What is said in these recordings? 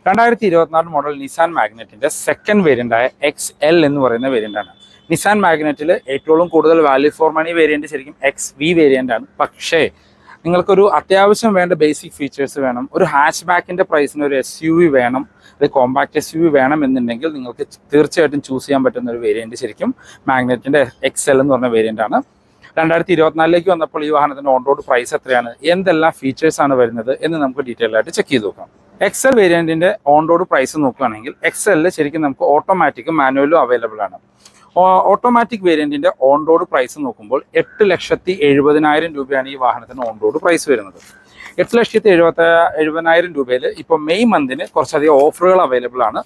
2024 model Nissan മാഗ്നറ്റിൻ്റെ second വേരിയൻ്റായ XL എന്ന് പറയുന്ന വേരിയൻ്റാണ്. Nissan മാഗ്നറ്റിൽ ഏറ്റവും കൂടുതൽ വാല്യൂ ഫോർ മണി വേരിയൻ്റ് ശരിക്കും XV വേരിയൻ്റാണ്. പക്ഷേ നിങ്ങൾക്കൊരു അത്യാവശ്യം വേണ്ട ബേസിക് ഫീച്ചേഴ്സ് വേണം, ഒരു ഹാച്ച് ബാക്കിൻ്റെ പ്രൈസിന് ഒരു SUV വേണം, ഒരു കോമ്പാക്ട് SUV വേണം എന്നുണ്ടെങ്കിൽ നിങ്ങൾക്ക് തീർച്ചയായിട്ടും ചൂസ് ചെയ്യാൻ പറ്റുന്ന ഒരു വേരിയൻറ്റ് ശരിക്കും മാഗ്നറ്റിൻ്റെ XL എന്ന് പറഞ്ഞ വേരിയൻ്റാണ്. 2024 വന്നപ്പോൾ ഈ വാഹനത്തിൻ്റെ ഓൺ റോഡ് പ്രൈസ് എത്രയാണ്, എന്തെല്ലാം ഫീച്ചേഴ്സാണ് വരുന്നത് എന്ന് നമുക്ക് ഡീറ്റെയിൽ ആയിട്ട് ചെക്ക് ചെയ്ത് നോക്കാം. XL വേരിയൻറ്റിൻ്റെ ഓൺ റോഡ് പ്രൈസ് നോക്കുകയാണെങ്കിൽ XL ശരിക്കും നമുക്ക് ഓട്ടോമാറ്റിക്കും മാനുവലും അവൈലബിൾ ആണ്. ഓട്ടോമാറ്റിക് വേരിയൻറ്റിൻ്റെ ഓൺ റോഡ് പ്രൈസ് നോക്കുമ്പോൾ 8,70,000 രൂപയാണ് ഈ വാഹനത്തിന് ഓൺ റോഡ് പ്രൈസ് വരുന്നത്. 8,70,000 രൂപയിൽ ഇപ്പോൾ മെയ് മന്തിന് കുറച്ചധികം ഓഫറുകൾ അവൈലബിൾ ആണ്.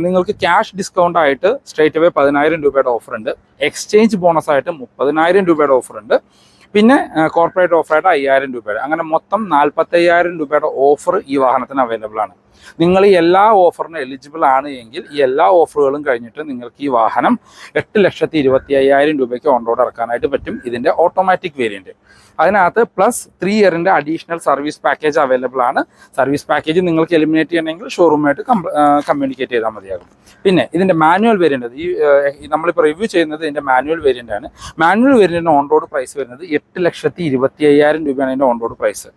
നിങ്ങൾക്ക് ക്യാഷ് ഡിസ്കൗണ്ട് ആയിട്ട് സ്ട്രേറ്റ് അവേ 10,000 രൂപയുടെ ഓഫർ ഉണ്ട്. എക്സ്ചേഞ്ച് ബോണസ് ആയിട്ട് 30,000 രൂപയുടെ ഓഫർ ഉണ്ട്. പിന്നെ കോർപ്പറേറ്റ് ഓഫറായിട്ട് 5,000 രൂപയുടെ, അങ്ങനെ മൊത്തം 45,000 രൂപയുടെ ഓഫർ ഈ വാഹനത്തിന് അവൈലബിൾ ആണ്. നിങ്ങൾ ഈ എല്ലാ ഓഫറിനും എലിജിബിൾ ആണ് എങ്കിൽ ഈ എല്ലാ ഓഫറുകളും കഴിഞ്ഞിട്ട് നിങ്ങൾക്ക് ഈ വാഹനം 8,25,000 രൂപയ്ക്ക് ഓൺ റോഡ് ഇറക്കാനായിട്ട് പറ്റും. ഇതിൻ്റെ ഓട്ടോമാറ്റിക് വേരിയൻറ്റ് അതിനകത്ത് പ്ലസ് 3 ഇയറിൻ്റെ അഡീഷണൽ സർവീസ് പാക്കേജ് അവൈലബിൾ ആണ്. സർവീസ് പാക്കേജ് നിങ്ങൾക്ക് എലിമിനേറ്റ് ചെയ്യണമെങ്കിൽ ഷോറൂമായിട്ട് കമ്മ്യൂണിക്കേറ്റ് ചെയ്താൽ മതിയാകും. പിന്നെ ഇതിൻ്റെ മാനുവൽ വേരിയൻ്റ്, ഈ നമ്മളിപ്പോൾ റിവ്യൂ ചെയ്യുന്നത് ഇതിൻ്റെ മാനുവൽ വേരിയൻ്റ് ആണ്. മാനുവൽ വേരിയൻറ്റിൻ്റെ ഓൺ റോഡ് പ്രൈസ് വരുന്നത് 8,25,000 രൂപയാണ് ഇതിൻ്റെ ഓൺ റോഡ് പ്രൈസ്.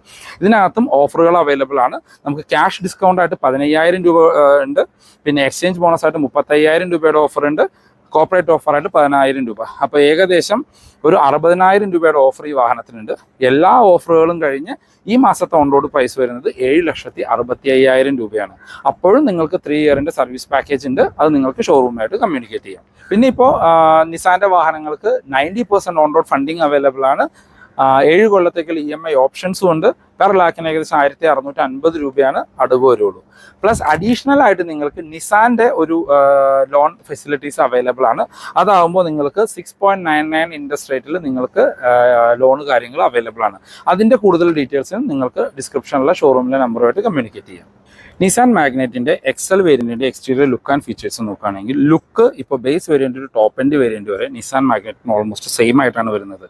ഇതിനകത്തും ഓഫറുകൾ അവൈലബിൾ ആണ്. നമുക്ക് ക്യാഷ് ഡിസ്കൗണ്ട് ആയിട്ട് 15,000 രൂപ ഉണ്ട്. പിന്നെ എക്സ്ചേഞ്ച് ബോണസ് ആയിട്ട് 35,000 രൂപയുടെ ഓഫർ ഉണ്ട്. കോർപ്പറേറ്റ് ഓഫറായിട്ട് 10,000 രൂപ. അപ്പോൾ ഏകദേശം ഒരു 60,000 രൂപയുടെ ഓഫർ ഈ വാഹനത്തിനുണ്ട്. എല്ലാ ഓഫറുകളും കഴിഞ്ഞ് ഈ മാസത്തെ ഓൺ റോഡ് പ്രൈസ് വരുന്നത് 7,65,000 രൂപയാണ്. അപ്പോഴും നിങ്ങൾക്ക് 3 ഇയറിൻ്റെ സർവീസ് പാക്കേജ് ഉണ്ട്. അത് നിങ്ങൾക്ക് ഷോറൂമായിട്ട് കമ്മ്യൂണിക്കേറ്റ് ചെയ്യാം. പിന്നെ ഇപ്പോൾ നിസാൻ്റെ വാഹനങ്ങൾക്ക് 90% ഓൺ റോഡ് ഫണ്ടിങ് അവൈലബിൾ ആണ്. 7 കൊല്ലത്തേക്കുള്ള EMI ഓപ്ഷൻസും ഉണ്ട്. പെർ ലാക്കിന് ഏകദേശം 1,650 രൂപയാണ് അടവ് വരുള്ളൂ. പ്ലസ് അഡീഷണൽ ആയിട്ട് നിങ്ങൾക്ക് നിസാൻ്റെ ഒരു ലോൺ ഫെസിലിറ്റീസ് അവൈലബിൾ ആണ്. അതാകുമ്പോൾ നിങ്ങൾക്ക് 6.99 ഇൻട്രസ്റ്റ് റേറ്റിൽ നിങ്ങൾക്ക് ലോൺ കാര്യങ്ങൾ അവൈലബിൾ ആണ്. അതിൻ്റെ കൂടുതൽ ഡീറ്റെയിൽസും നിങ്ങൾക്ക് ഡിസ്ക്രിപ്ഷനിലെ ഷോറൂമിലെ നമ്പറുമായിട്ട് കമ്മ്യൂണിക്കേറ്റ് ചെയ്യാം. നിസാൻ മാഗ്നറ്റിൻ്റെ XL വേരിയൻറ്റിൻ്റെ എക്സ്റ്റീരിയർ ലുക്ക് ആൻഡ് ഫീച്ചേഴ്സ് നോക്കുകയാണെങ്കിൽ ലുക്ക് ഇപ്പോൾ ബേസ് വേരിയൻ്റ് ഒരു ടോപ്പ് എൻഡ് വേരിയൻറ്റ് വരെ നിസാൻ മാഗ്നറ്റിന് ഓൾമോസ്റ്റ് സെയിം ആയിട്ടാണ് വരുന്നത്.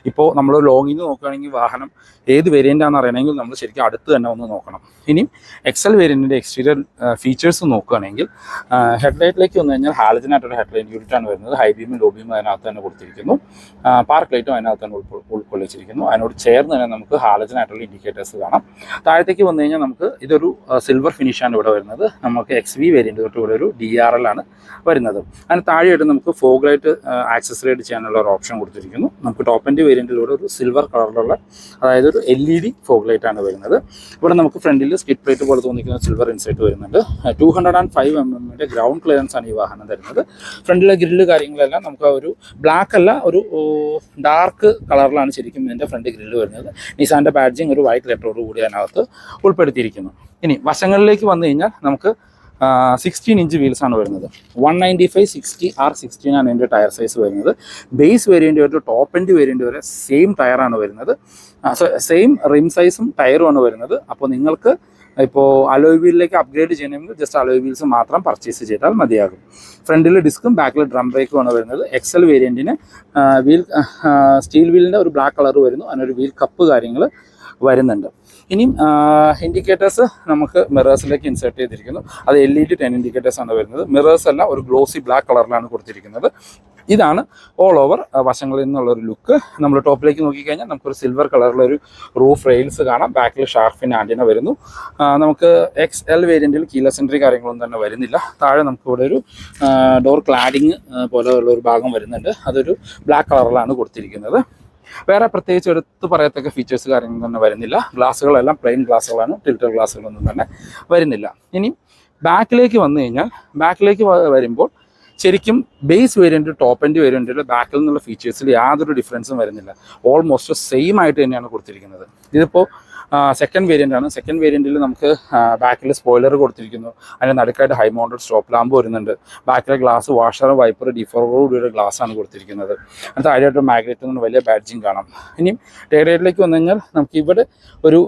ഇപ്പോൾ നമ്മൾ ലോങ്ങിൽ നിന്ന് നോക്കുകയാണെങ്കിൽ വാഹനം ഏത് വേരിയൻ്റാണെന്ന് അറിയണമെങ്കിൽ നമ്മൾ ശരിക്കും അടുത്ത് തന്നെ ഒന്ന് നോക്കണം. ഇനിയും XL വേരിയൻറ്റിൻ്റെ എക്സ്റ്റീരിയർ ഫീച്ചേഴ്സ് നോക്കുകയാണെങ്കിൽ ഹെഡ്ലൈറ്റിലേക്ക് വന്നു കഴിഞ്ഞാൽ ഹാലജനായിട്ടൊരു ഹെഡ്ലൈറ്റ് യൂണിറ്റാണ് വരുന്നത്. ഹൈ ബീമും ലോ ബീമും അതിനകത്ത് തന്നെ കൊടുത്തിരിക്കുന്നു. പാർക്ക് ലൈറ്റും അതിനകത്ത് തന്നെ ഉൾക്കൊള്ളിച്ചിരിക്കുന്നു. അതിനോട് ചേർന്ന് തന്നെ നമുക്ക് ഹാലജനായിട്ടുള്ള ഇൻഡിക്കേറ്റേഴ്സ് കാണാം. താഴത്തേക്ക് വന്നു കഴിഞ്ഞാൽ നമുക്ക് ഇതൊരു സിൽവർ ഫിനിഷാണ് ഇവിടെ വരുന്നത്. നമുക്ക് XV വേരിയൻ്റ് തൊട്ട് ഇവിടെ ഒരു DRL ആണ് വരുന്നത്. അതിന് താഴെയായിട്ട് നമുക്ക് ഫോഗ് ലൈറ്റ് ആക്സസറൈഡ് ചെയ്യാനുള്ള ഒരു ഓപ്ഷൻ കൊടുത്തിരിക്കുന്നു. നമുക്ക് ടോപ്പ് എൻഡ് വേരിയൻറ്റിലൂടെ ഒരു സിൽവർ കളറിലുള്ള, അതായത് ഒരു LED ഫോഗ് ലൈറ്റ് ആണ് വരുന്നത്. ഇവിടെ നമുക്ക് ഫ്രണ്ടിൽ സ്കിഡ് പ്ലേറ്റ് പോലെ തോന്നിക്കുന്ന സിൽവർ ഇൻസൈറ്റ് വരുന്നുണ്ട്. 205 mm ഗ്രൗണ്ട് ക്ലിയറൻസ് ആണ് ഈ വാഹനം തരുന്നത്. ഫ്രണ്ടിലെ ഗ്രില്ല് കാര്യങ്ങളെല്ലാം നമുക്ക് ഒരു ബ്ലാക്ക് അല്ല, ഒരു ഡാർക്ക് കളറിലാണ് ശരിക്കും ഇതിൻ്റെ ഫ്രണ്ട് ഗ്രില്ല് വരുന്നത്. നിസാൻ്റെ ബാഡ്ജിങ് ഒരു വൈറ്റ് ലെറ്ററോട് കൂടി അതിനകത്ത് ഉൾപ്പെടുത്തിയിരിക്കുന്നു. ഇനി വശങ്ങളിലേക്ക് വന്നു കഴിഞ്ഞാൽ നമുക്ക് 16 ഇഞ്ച് വീൽസ് ആണ് വരുന്നത്. 195/60 R16 ആണ് ഇതിൻ്റെ ടയർ സൈസ് വരുന്നത്. ബേസ് വേരിയൻ്റ് വരെ ടോപ്പ് എൻഡ് വേരിയൻ്റ് വരെ സെയിം ടയറാണ് വരുന്നത്. സെയിം റിം സൈസും ടയറുമാണ് വരുന്നത്. അപ്പോൾ നിങ്ങൾക്ക് ഇപ്പോൾ അലോയ് വീലിലേക്ക് അപ്ഗ്രേഡ് ചെയ്യണമെങ്കിൽ ജസ്റ്റ് അലോയ് വീൽസ് മാത്രം പർച്ചേസ് ചെയ്താൽ മതിയാകും. ഫ്രണ്ടിൽ ഡിസ്കും ബാക്കിൽ ഡ്രം ബ്രേക്കുമാണ് വരുന്നത്. XL വേരിയൻറ്റിന് വീൽ സ്റ്റീൽ വീലിൻ്റെ ഒരു ബ്ലാക്ക് കളർ വരുന്നു. അതിനൊരു വീൽ കപ്പ് കാര്യങ്ങൾ വരുന്നുണ്ട്. ഇനിയും ഇൻഡിക്കേറ്റേഴ്സ് നമുക്ക് മിറേഴ്സിലേക്ക് ഇൻസേർട്ട് ചെയ്തിരിക്കുന്നു. അത് LED 10 ഇൻഡിക്കേറ്റേഴ്സ് ആണ് വരുന്നത്. മിറേഴ്സ് എല്ലാം ഒരു ഗ്ലോസി ബ്ലാക്ക് കളറിലാണ് കൊടുത്തിരിക്കുന്നത്. ഇതാണ് ഓൾ ഓവർ വശങ്ങളിൽ നിന്നുള്ളൊരു ലുക്ക്. നമ്മൾ ടോപ്പിലേക്ക് നോക്കിക്കഴിഞ്ഞാൽ നമുക്കൊരു സിൽവർ കളറിലൊരു റൂഫ് റെയിൽസ് കാണാം. ബാക്കിൽ ഷാർഫിൻ ആൻറ്റിന വരുന്നു. നമുക്ക് XL വേരിയൻറ്റിൽ കീലെസ് എൻട്രി കാര്യങ്ങളൊന്നും തന്നെ വരുന്നില്ല. താഴെ നമുക്കിവിടെ ഒരു ഡോർ ക്ലാഡിങ് പോലെയുള്ള ഒരു ഭാഗം വരുന്നുണ്ട്. അതൊരു ബ്ലാക്ക് കളറിലാണ് കൊടുത്തിരിക്കുന്നത്. വേറെ പ്രത്യേകിച്ച് എടുത്ത് പറയത്തക്ക ഫീച്ചേഴ്സ് കാര്യങ്ങൾ തന്നെ വരുന്നില്ല. ഗ്ലാസ്സുകളെല്ലാം പ്ലെയിൻ ഗ്ലാസ്സുകളാണ്, ടിൽറ്റഡ് ഗ്ലാസ്സുകളൊന്നും തന്നെ വരുന്നില്ല. ഇനി ബാക്കിലേക്ക് വന്നു കഴിഞ്ഞാൽ ബാക്കിലേക്ക് വരുമ്പോൾ ശരിക്കും ബേസ് വേരിയൻറ്റ് ടോപ്പ് എൻഡ് വേരിയൻറ്റിൽ ബാക്കിൽ നിന്നുള്ള ഫീച്ചേഴ്സിൽ യാതൊരു ഡിഫറൻസും വരുന്നില്ല. ഓൾമോസ്റ്റ് സെയിം ആയിട്ട് തന്നെയാണ് കൊടുത്തിരിക്കുന്നത്. ഇതിപ്പോൾ സെക്കൻഡ് വേരിയൻ്റ് ആണ്. സെക്കൻഡ് വേരിയൻറ്റിൽ നമുക്ക് ബാക്കിൽ സ്പോയിലർ കൊടുത്തിരിക്കുന്നു. അതിൻ്റെ നടുക്കായിട്ട് ഹൈ മൗണ്ടഡ് സ്റ്റോപ്പ് ലാമ്പ് വരുന്നുണ്ട്. ബാക്കിലെ ഗ്ലാസ് വാഷർ, വൈപ്പർ, ഡിഫോറോടുകൂടിയുള്ള ഗ്ലാസ്സാണ് കൊടുത്തിരിക്കുന്നത്. അത് താഴെയായിട്ട് മാഗ്നറ്റ് നിന്ന് വലിയ ബാഡ്ജിങ് കാണാം. ഇനിയും ടയറേറ്റിലേക്ക് വന്നു കഴിഞ്ഞാൽ നമുക്ക് ഇവിടെ ഒരു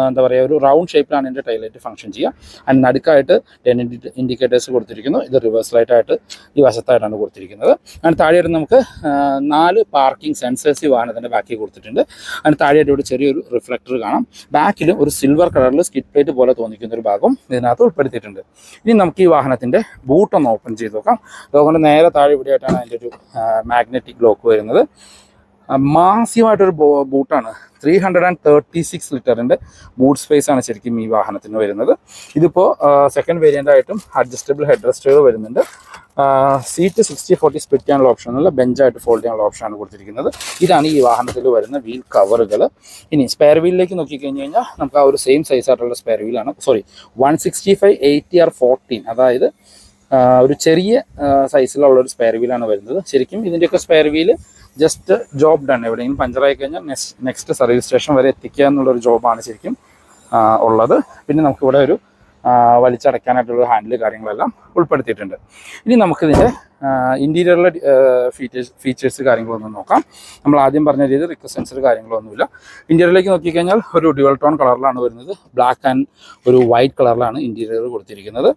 എന്താ പറയുക, ഒരു റൗണ്ട് ഷേപ്പിലാണ് ഇതിൻ്റെ ടൈലൈറ്റ് ഫംഗ്ഷൻ ചെയ്യുക. ആൻഡ് നടുക്കായിട്ട് 10 ഇൻഡിക്കേറ്റേഴ്സ് കൊടുത്തിരിക്കുന്നു. ഇത് റിവേഴ്സ് ലൈറ്റായിട്ട് ഈ വശത്തായിട്ടാണ് കൊടുത്തിരിക്കുന്നത്. അതിന് താഴെയായിട്ട് നമുക്ക് 4 പാർക്കിംഗ് സെൻസേഴ്സ് ഈ വാഹനത്തിൻ്റെ ബാക്കിൽ കൊടുത്തിട്ടുണ്ട്. അതിന് താഴെയായിട്ട് ഇവിടെ ചെറിയൊരു റിഫ്ലക്ടർ കാണാം. ബാക്കിൽ ഒരു സിൽവർ കളറിൽ സ്കിഡ് പ്ലേറ്റ് പോലെ തോന്നിക്കുന്ന ഒരു ഭാഗം ഇതിനകത്ത് ഉൾപ്പെടുത്തിയിട്ടുണ്ട്. ഇനി നമുക്ക് ഈ വാഹനത്തിൻ്റെ ബൂട്ടൊന്ന് ഓപ്പൺ ചെയ്ത് നോക്കാം. അതുകൊണ്ട് നേരെ താഴെ ഇവിടെയായിട്ടാണ് അതിൻ്റെ ഒരു മാഗ്നറ്റിക് ലോക്ക് വരുന്നത്. മാസീവായിട്ടൊരു ബൂട്ടാണ്. 336 ലിറ്ററിൻ്റെ ബൂട്ട് സ്പേസ് ആണ് ശരിക്കും ഈ വാഹനത്തിന് വരുന്നത്. ഇതിപ്പോൾ സെക്കൻഡ് വേരിയൻ്റ് ആയിട്ടും അഡ്ജസ്റ്റബിൾ ഹെഡ് റെസ്റ്റുകൾ വരുന്നുണ്ട്. സീറ്റ് 60-40 സ്പ്ലിറ്റ് ചെയ്യാനുള്ള ഓപ്ഷൻ അല്ല, ബെഞ്ചായിട്ട് ഫോൾഡ് ചെയ്യാനുള്ള ഓപ്ഷനാണ് കൊടുത്തിരിക്കുന്നത്. ഇതാണ് ഈ വാഹനത്തിൽ വരുന്ന വീൽ കവറുകൾ. ഇനി സ്പെയർ വീലിലേക്ക് നോക്കിക്കഴിഞ്ഞ് കഴിഞ്ഞാൽ നമുക്ക് ആ ഒരു സെയിം സൈസ് ആയിട്ടുള്ള സ്പെയർ വീലാണ്. 165/80R14, അതായത് ഒരു ചെറിയ സൈസിലുള്ള ഒരു സ്പെയർ വീലാണ് വരുന്നത്. ശരിക്കും ഇതിൻ്റെയൊക്കെ spare wheel just job done. എവിടെയെങ്കിലും പഞ്ചറായി കഴിഞ്ഞാൽ നെക്സ്റ്റ് സർവീസ് സ്റ്റേഷൻ വരെ എത്തിക്കുക എന്നുള്ളൊരു ജോബാണ് ശരിക്കും ഉള്ളത്. പിന്നെ നമുക്കിവിടെ ഒരു വലിച്ചടയ്ക്കാനായിട്ടുള്ള ഹാൻഡിൽ കാര്യങ്ങളെല്ലാം ഉൾപ്പെടുത്തിയിട്ടുണ്ട്. ഇനി നമുക്കിതിൻ്റെ ഇൻറ്റീരിയറിലെ ഫീച്ചേഴ്സ് കാര്യങ്ങളൊന്നും നോക്കാം. നമ്മൾ ആദ്യം പറഞ്ഞ രീതിയിൽ റിക്വസ്റ്റ് സെൻസർ കാര്യങ്ങളൊന്നുമില്ല. ഇൻറ്റീരിയറിലേക്ക് നോക്കിക്കഴിഞ്ഞാൽ ഒരു ഡ്യുവൽ ടോൺ കളറിലാണ് വരുന്നത്. ബ്ലാക്ക് ആൻഡ് ഒരു വൈറ്റ് കളറിലാണ് ഇൻറ്റീരിയർ കൊടുത്തിരിക്കുന്നത്.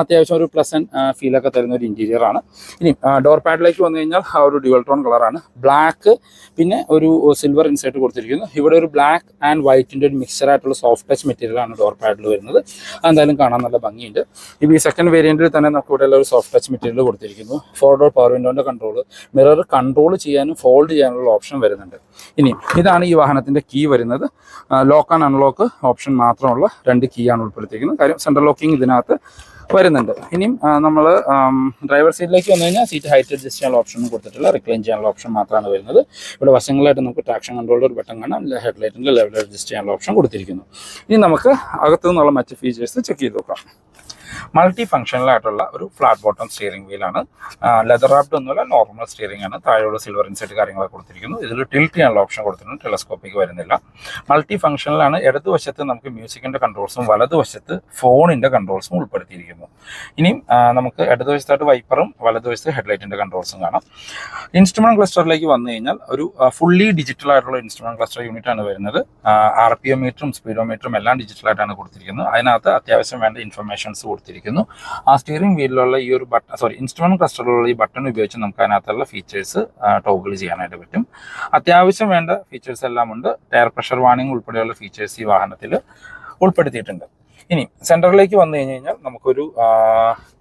അത്യാവശ്യം ഒരു പ്ലസൻറ്റ് ഫീലൊക്കെ തരുന്ന ഒരു ഇൻറ്റീരിയറാണ്. ഇനി ഡോർ പാഡിലേക്ക് വന്നു കഴിഞ്ഞാൽ ആ ഒരു ഡ്യുവൽ ടോൺ കളറാണ്. ബ്ലാക്ക് പിന്നെ ഒരു സിൽവർ ഇൻസൈറ്റ് കൊടുത്തിരിക്കുന്നു. ഇവിടെ ഒരു ബ്ലാക്ക് ആൻഡ് വൈറ്റിൻ്റെ ഒരു മിക്സറായിട്ടുള്ള സോഫ്റ്റ് ടച്ച് മെറ്റീരിയലാണ് ഡോർ പാഡിൽ വരുന്നത്. അതെന്തായാലും കാണാൻ നല്ല ഭംഗിയുണ്ട്. ഇപ്പോൾ ഈ സെക്കൻഡ് വേരിയൻറ്റിൽ തന്നെ നമുക്ക് ഇവിടെ ഒരു സോഫ്റ്റ് ടച്ച് മെറ്റീരിയൽ കൊടുത്തിരിക്കുന്നു. 4 ഡോർ പവർ വിൻഡോൻ്റെ മിറർ കൺട്രോൾ ചെയ്യാനും ഫോൾഡ് ചെയ്യാനുള്ള ഓപ്ഷൻ വരുന്നുണ്ട്. ഇനി ഇതാണ് ഈ വാഹനത്തിൻ്റെ കീ വരുന്നത്. ലോക്ക് ആൻഡ് അൺലോക്ക് ഓപ്ഷൻ മാത്രമുള്ള 2 കീ ആണ് ഉൾപ്പെടുത്തിയിരിക്കുന്നത്. കാര്യം സെൻട്രൽ ലോക്കിംഗ് ഇതിനകത്ത് വരുന്നുണ്ട്. ഇനിയും നമ്മൾ ഡ്രൈവർ സീറ്റിലേക്ക് വന്നു കഴിഞ്ഞാൽ സീറ്റ് ഹൈറ്റ് അഡ്ജസ്റ്റ് ചെയ്യാനുള്ള ഓപ്ഷനും കൊടുത്തിട്ടില്ല, റിക്ലൈൻ ചെയ്യാനുള്ള ഓപ്ഷൻ മാത്രമാണ് വരുന്നത്. ഇവിടെ വശങ്ങളായിട്ട് നമുക്ക് ട്രാക്ഷൻ കൺട്രോളിൽ ഒരു ബട്ടൺ കാണാം. ഹെഡ്ലൈറ്റിൻ്റെ ലെവൽ അഡ്ജസ്റ്റ് ചെയ്യാനുള്ള ഓപ്ഷൻ കൊടുത്തിരിക്കുന്നു. ഇനി നമുക്ക് അകത്തു നിന്നുള്ള മറ്റ് ഫീച്ചേഴ്സ് ചെക്ക് ചെയ്ത് നോക്കാം. മൾട്ടി ഫംഗ്ഷനിലായിട്ടുള്ള ഒരു ഫ്ലാറ്റ് ബോട്ടം സ്റ്റിയറിംഗ് വീലാണ്. ലെതർ റാപ്ഡ് ഒന്നുമല്ല, നോർമൽ സ്റ്റിയറിംഗ് ആണ്. താഴെയുള്ള സിൽവർ ഇൻസെറ്റ് കാര്യങ്ങളൊക്കെ കൊടുത്തിരിക്കുന്നു. ഇതിൽ ടിൽറ്റ് ചെയ്യാനുള്ള ഓപ്ഷൻ കൊടുത്തിട്ടുണ്ട്, ടെലസ്കോപ്പിക്ക് വരുന്നില്ല. മൾട്ടി ഫംഗ്ഷനിലാണ്. ഇടതുവശത്ത് നമുക്ക് മ്യൂസിക്കിൻ്റെ കൺട്രോൾസും വലതുവശത്ത് ഫോണിൻ്റെ കൺട്രോൾസും ഉൾപ്പെടുത്തിയിരിക്കുന്നു. ഇനിയും നമുക്ക് ഇടതുവശത്തായിട്ട് വൈപ്പറും വലതുവശത്ത് ഹെഡ്ലൈറ്റിൻ്റെ കൺട്രോൾസും കാണാം. ഇൻസ്ട്രുമെന്റ് ക്ലസ്റ്ററിലേക്ക് വന്നു കഴിഞ്ഞാൽ ഒരു ഫുള്ളി ഡിജിറ്റൽ ആയിട്ടുള്ള ഇൻസ്ട്രുമെന്റ് ക്ലസ്റ്റർ യൂണിറ്റ് ആണ് വരുന്നത്. RPM മീറ്ററും സ്പീഡോമീറ്ററും എല്ലാം ഡിജിറ്റലായിട്ടാണ് കൊടുത്തിരിക്കുന്നത്. അതിനകത്ത് അത്യാവശ്യം വേണ്ട ഇൻഫർമേഷൻസ് കൊടുത്തിരിക്കുന്നു. ആ സ്റ്റിയറിംഗ് വീലിലുള്ള ഈ ഒരു ഇൻസ്ട്രുമെന്റ് ക്ലസ്റ്ററിലുള്ള ഈ ബട്ടൺ ഉപയോഗിച്ച് നമുക്ക് അതിനകത്തുള്ള ഫീച്ചേഴ്സ് ടോഗിൾ ചെയ്യാനായിട്ട് പറ്റും. അത്യാവശ്യം വേണ്ട ഫീച്ചേഴ്സ് എല്ലാം ഉണ്ട്. ടയർ പ്രഷർ വാർണിംഗ് ഉൾപ്പെടെയുള്ള ഫീച്ചേഴ്സ് ഈ വാഹനത്തിൽ ഉൾപ്പെടുത്തിയിട്ടുണ്ട്. ഇനി സെൻറ്ററിലേക്ക് വന്നു കഴിഞ്ഞാൽ നമുക്കൊരു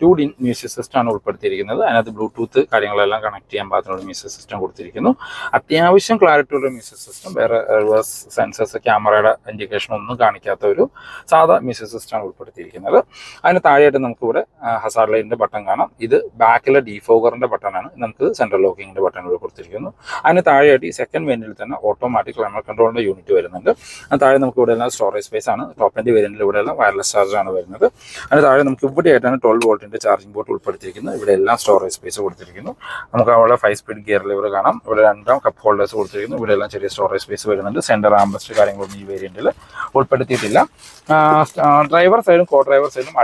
2D മ്യൂസിക് സിസ്റ്റമാണ് ഉൾപ്പെടുത്തിയിരിക്കുന്നത്. അതിനകത്ത് ബ്ലൂടൂത്ത് കാര്യങ്ങളെല്ലാം കണക്ട് ചെയ്യാൻ പാകത്തിനുള്ള മ്യൂസിക് സിസ്റ്റം കൊടുത്തിരിക്കുന്നു. അത്യാവശ്യം ക്ലാരിറ്റി ഉള്ള മ്യൂസിക് സിസ്റ്റം, വേറെ റിവേഴ്സ് സെൻസേഴ്സ് ക്യാമറയുടെ ഇൻഡിക്കേഷൻ ഒന്നും കാണിക്കാത്ത ഒരു സാധാ മ്യൂസിക് സിസ്റ്റമാണ് ഉൾപ്പെടുത്തിയിരിക്കുന്നത്. അതിന് താഴെയായിട്ട് നമുക്കിവിടെ ഹസാർഡ് ലൈറ്റിൻ്റെ ബട്ടൺ കാണാം. ഇത് ബാക്കിലെ ഡീഫോഗറിൻ്റെ ബട്ടണാണ്. നമുക്ക് സെൻട്രൽ ലോക്കിങ്ങിൻ്റെ ബട്ടൺ ഇവിടെ കൊടുത്തിരിക്കുന്നു. അതിന് താഴെയായിട്ട് ഈ സെക്കൻഡ് വേരിയന്റിൽ തന്നെ ഓട്ടോമാറ്റിക് ക്ലൈമറ്റ് കൺട്രോളിൻ്റെ യൂണിറ്റ് വരുന്നുണ്ട്. അതിന് താഴെ നമുക്ക് ഇവിടെ എല്ലാം സ്റ്റോറേജ് സ്പേസ് ആണ്. ടോപ്പ് എൻഡ് വേരിയന്റിൽ ഇവിടെ എല്ലാം വയർലെസ് ചാർജാണ് വരുന്നത്. അതിന് താഴെ നമുക്ക് ഇവിടെയായിട്ടാണ് 12 വോൾട്ടിൻ്റെ ചാർജിംഗ് പോർട്ട് ഉൾപ്പെടുത്തിയിരിക്കുന്നത്. ഇവിടെ എല്ലാം സ്റ്റോറേജ് സ്പേസ് കൊടുത്തിരിക്കുന്നു. നമുക്ക് അവിടെ 5 സ്പീഡ് ഗിയർ ലിവർ കാണാം. ഇവിടെ 2 കപ്പ് ഹോൾഡേഴ്സ് കൊടുത്തിരിക്കുന്നു. ഇവിടെ എല്ലാം ചെറിയ സ്റ്റോറേജ് സ്പേസ് വരുന്നുണ്ട്. സെൻറ്റർ ആംബസ്റ്റ് കാര്യങ്ങളൊന്നും ഈ വേരിയന്റിൽ ഉൾപ്പെടുത്തിയിട്ടില്ല. ഡ്രൈവർ സൈഡും കോ ഡ്രൈവർ സൈഡും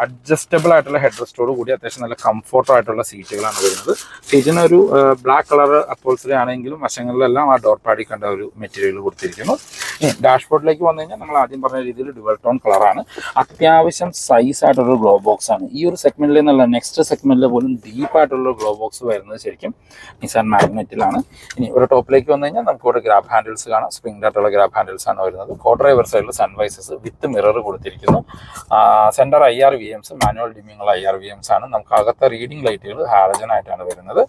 അഡ്ജസ്റ്റബിൾ ആയിട്ടുള്ള ഹെഡ് റെസ്റ്റോട് കൂടി അത്യാവശ്യം നല്ല കംഫോർട്ട് ആയിട്ടുള്ള സീറ്റുകളാണ് വരുന്നത്. സീറ്റിന് ഒരു ബ്ലാക്ക് കളർ അപ്പോൾസറി ആണെങ്കിലും വശങ്ങളിലെല്ലാം ആ ഡോർ പാഡിൽ കണ്ട ഒരു മെറ്റീരിയൽ കൊടുത്തിരിക്കുന്നു. ഡാഷ്ബോർഡിലേക്ക് വന്നു കഴിഞ്ഞാൽ നമ്മൾ ആദ്യം പറഞ്ഞ രീതിയിൽ ഡുവൽ ടോൺ കളറാണ്. അത്യാവശ്യം സൈസ് ആയിട്ടുള്ള ഗ്ലോ ബോക്സ് ആണ്. ഈ ഒരു സെഗ്മെന്റിൽ നിന്നുള്ള നെക്സ്റ്റ് സെഗ്മെന്റിൽ പോലും ഡീപ്പായിട്ടുള്ള ഗ്ലോ ബോക്സ് വരുന്നത് ശരിക്കും നിസാൻ മാഗ്നറ്റിലാണ്. ഇനി ഒരു ടോപ്പിലേക്ക് വന്നു കഴിഞ്ഞാൽ നമുക്ക് ഇവിടെ ഗ്രാബ് ഹാൻഡിൽസ് കാണാം. സ്പ്രിംഗ് ആയിട്ടുള്ള ഗ്രാബ് ഹാൻഡിൽസ് ആണ് വരുന്നത്. കോ ഡ്രൈവർ സൈഡിൽ സൺവൈസസ് വിത്ത് മിറർ കൊടുത്തിരിക്കുന്നു. സെൻറ്റർ IRVMs, മാനുവൽ ഡിമ്മിങ്ങുള്ള IRVMs ആണ്. നമുക്ക് അകത്തെ റീഡിംഗ് ലൈറ്റുകൾ ഹാലജൻ ആയിട്ടാണ് വരുന്നത്.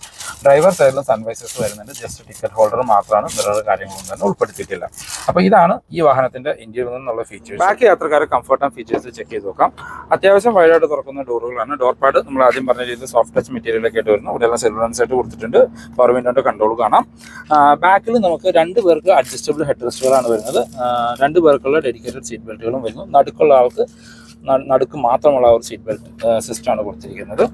ഡ്രൈവർ സൈഡിലും സൺവൈസസ് വരുന്നുണ്ട്. ജസ്റ്റ് ടിക്കറ്റ് ഹോൾഡർ മാത്രമാണ്, മിറർ കാര്യങ്ങളൊന്നും തന്നെ ഉൾപ്പെടുത്തിയിട്ടില്ല. അപ്പോൾ ഇതാണ് ഈ വാഹനത്തിന്റെ ഇന്ത്യയിൽ നിന്നുള്ള ഫീച്ചേഴ്സ്. ബാക്കി യാത്രക്കാരെ കംഫർട്ട് ആൻഡ് ഫീച്ചേഴ്സ് ചെക്ക് ചെയ്ത് നോക്കാം. അത്യാവശ്യം വൈഡായിട്ട് തുറക്കുന്ന ഡോറുകളാണ്. ഡോർ പാഡ് നമ്മൾ ആദ്യം പറഞ്ഞ രീതിയിൽ സോഫ്റ്റ് ടച്ച് മെറ്റീരിയലൊക്കെ ആയിട്ട് വരുന്നു. ഇവിടെ എല്ലാം സിൽവർ ആയിട്ട് കൊടുത്തിട്ടുണ്ട്. പവർ വിൻഡോന്റെ കൺട്രോൾ കാണാം. ബാക്കിൽ നമുക്ക് 2 പേർക്ക് അഡ്ജസ്റ്റബിൾ ഹെഡ് റെസ്റ്റുകളാണ് വരുന്നത്. 2 പേർക്കുള്ള ഡെഡിക്കേറ്റഡ് സീറ്റ് ബെൽറ്റുകളും വരുന്നു. നടുക്കുള്ള ആൾക്ക് നടുക്ക് മാത്രമുള്ള ഒരു സീറ്റ് ബെൽറ്റ് സിസ്റ്റമാണ് കൊടുത്തിരിക്കുന്നത്.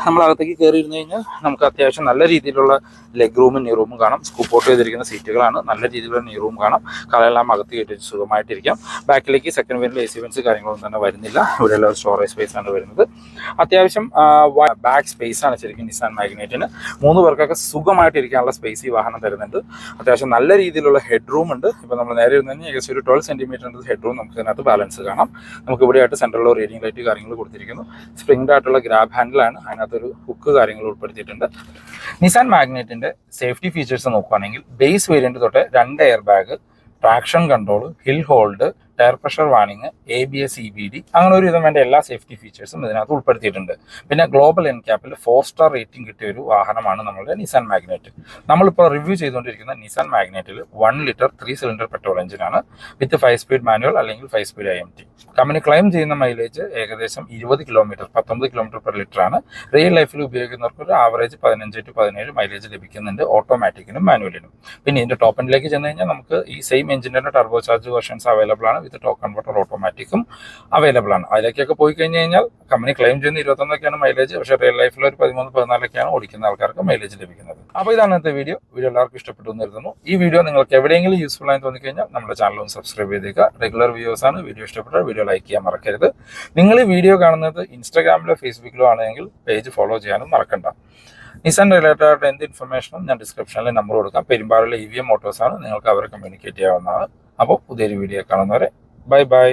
നമ്മളകത്തേക്ക് കയറി ഇരുന്ന് കഴിഞ്ഞാൽ നമുക്ക് അത്യാവശ്യം നല്ല രീതിയിലുള്ള ലെഗ് റൂമും നീ റൂമും കാണാം. സ്കൂപ്പ് ഔട്ട് ചെയ്തിരിക്കുന്ന സീറ്റുകളാണ്. നല്ല രീതിയിലുള്ള നീ റൂം കാണാം. കളയെല്ലാം അകത്ത് കയറ്റി സുഖമായിട്ടിരിക്കാം. ബാക്കിലേക്ക് സെക്കൻഡ് വീലിൽ AC വെൻസ് കാര്യങ്ങളൊന്നും തന്നെ വരുന്നില്ല. ഇവിടെയുള്ള ഒരു സ്റ്റോറേജ് സ്പേസ് ആണ് വരുന്നത്. അത്യാവശ്യം ബാക്ക് സ്പേസ് ആണ് ശരിക്കും നിസാൻ മാഗ്നൈറ്റിന്. 3 പേർക്കൊക്കെ സുഖമായിട്ട് ഇരിക്കാനുള്ള സ്പേസ് ഈ വാഹനം തരുന്നുണ്ട്. അത്യാവശ്യം നല്ല രീതിയിലുള്ള ഹെഡ് റൂം ഉണ്ട്. ഇപ്പോൾ നമ്മൾ നേരെ ഇരുന്ന് കഴിഞ്ഞാൽ ഏകദേശം ഒരു 12 സെൻറ്റിമീറ്ററിൻ്റെ ഹെഡ് റൂം നമുക്ക് ഇതിനകത്ത് ബാലൻസ് കാണാം. നമുക്ക് ഇവിടെയായിട്ട് സെൻട്രലിൽ റീഡിംഗ് ലൈറ്റ് കാര്യങ്ങൾ കൊടുത്തിരിക്കുന്നു. സ്പ്രിംഗ്ഡ് ആയിട്ടുള്ള ഗ്രാബ് ഹാൻഡിലാണ്. അതിനകത്തൊരു ഹുക്ക് കാര്യങ്ങൾ ഉൾപ്പെടുത്തിയിട്ടുണ്ട്. നിസാൻ മാഗ്നൈറ്റിൻ്റെ സേഫ്റ്റി ഫീച്ചേഴ്സ് നോക്കുകയാണെങ്കിൽ ബേസ് വേരിയൻറ്റ് തൊട്ട് 2 air bag, traction control, hill hold, tyre pressure warning, ABS EBD അങ്ങനെ ഒരു വിധം വേണ്ട എല്ലാ സേഫ്റ്റി ഫീച്ചേഴ്സും ഇതിനകത്ത് ഉൾപ്പെടുത്തിയിട്ടുണ്ട്. പിന്നെ ഗ്ലോബൽ എൻക്യാപ്പിൽ 4 സ്റ്റാർ റേറ്റിംഗ് കിട്ടിയ ഒരു വാഹനമാണ് നമ്മളുടെ നിസാൻ മാഗ്നൈറ്റ്. നമ്മളിപ്പോൾ റിവ്യൂ ചെയ്തുകൊണ്ടിരിക്കുന്ന നിസാൻ മാഗ്നൈറ്റിൽ 1 ലിറ്റർ 3 സിലിണ്ടർ പെട്രോൾ എഞ്ചിനാണ് വിത്ത് 5 സ്പീഡ് മാനുവൽ അല്ലെങ്കിൽ 5 സ്പീഡ് IMT. കമ്പനി ക്ലെയിം ചെയ്യുന്ന മൈലേജ് ഏകദേശം 20 കിലോമീറ്റർ 19 കിലോമീറ്റർ പെർ ലിറ്റർ ആണ്. റിയൽ ലൈഫിൽ ഉപയോഗിക്കുന്നവർക്ക് ഒരു ആവറേജ് 15 to 17 മൈലേജ് ലഭിക്കുന്നുണ്ട് ഓട്ടോമാറ്റിക്കിനും മാനുവലിനും. പിന്നെ ഇതിൻ്റെ ടോപ്പ് എൻഡിലേക്ക് ചെന്ന് കഴിഞ്ഞാൽ നമുക്ക് ഈ സെയിം എഞ്ചിൻ്റെ ടർബോ ചാർജ് വെർഷൻസ് അവൈലബിൾ ആണ്. വിത്ത് ടോക്ക് കൺവെർട്ടർ ഓട്ടോമാറ്റിക്കും അവൈലബിൾ ആണ്. അതിലേക്കൊക്കെ പോയി കഴിഞ്ഞ് കഴിഞ്ഞാൽ കമ്പനി ക്ലെയിം ചെയ്യുന്ന 21 മൈലേജ്, പക്ഷേ റിയൽ ലൈഫിൽ ഒരു 13-14 ഓടിക്കുന്ന ആൾക്കാർക്ക് മൈലേജ് ലഭിക്കുന്നത്. അപ്പോൾ ഇതാണ് ഇന്നത്തെ വീഡിയോ എല്ലാവർക്കും ഇഷ്ടപ്പെട്ടു എന്ന് കരുതുന്നു. ഈ വീഡിയോ നിങ്ങൾക്ക് എവിടെയെങ്കിലും യൂസ്ഫുൾ ആയി തോന്നിക്കഴിഞ്ഞാൽ നമ്മുടെ ചാനൽ ഒന്ന് സബ്സ്ക്രൈബ് ചെയ്തേക്കുക. റെഗുലർ വ്യൂവേഴ്സ് ആണ്. വീഡിയോ ഇഷ്ടപ്പെട്ടാൽ വീഡിയോ ലൈക്ക് ചെയ്യാൻ മറക്കരുത്. നിങ്ങൾ ഈ വീഡിയോ കാണുന്നത് ഇൻസ്റ്റാഗ്രാമിലോ ഫേസ്ബുക്കിലോ ആണെങ്കിൽ പേജ് ഫോളോ ചെയ്യാനും മറക്കണ്ട. നിസാൻ റിലേറ്റഡ് ആയിട്ട് എന്ത് ഇൻഫർമേഷനും ഞാൻ ഡിസ്ക്രിപ്ഷനിൽ നമ്പർ കൊടുക്കാം. പെരുമ്പാറിലെ EVM മോട്ടോഴ്സാണ്. നിങ്ങൾക്ക് അവരെ കമ്മ്യൂണിക്കേറ്റ് ചെയ്യാവുന്നതാണ്. അപ്പോൾ പുതിയൊരു വീഡിയോ കാണുന്നവരെ ബൈ ബൈ.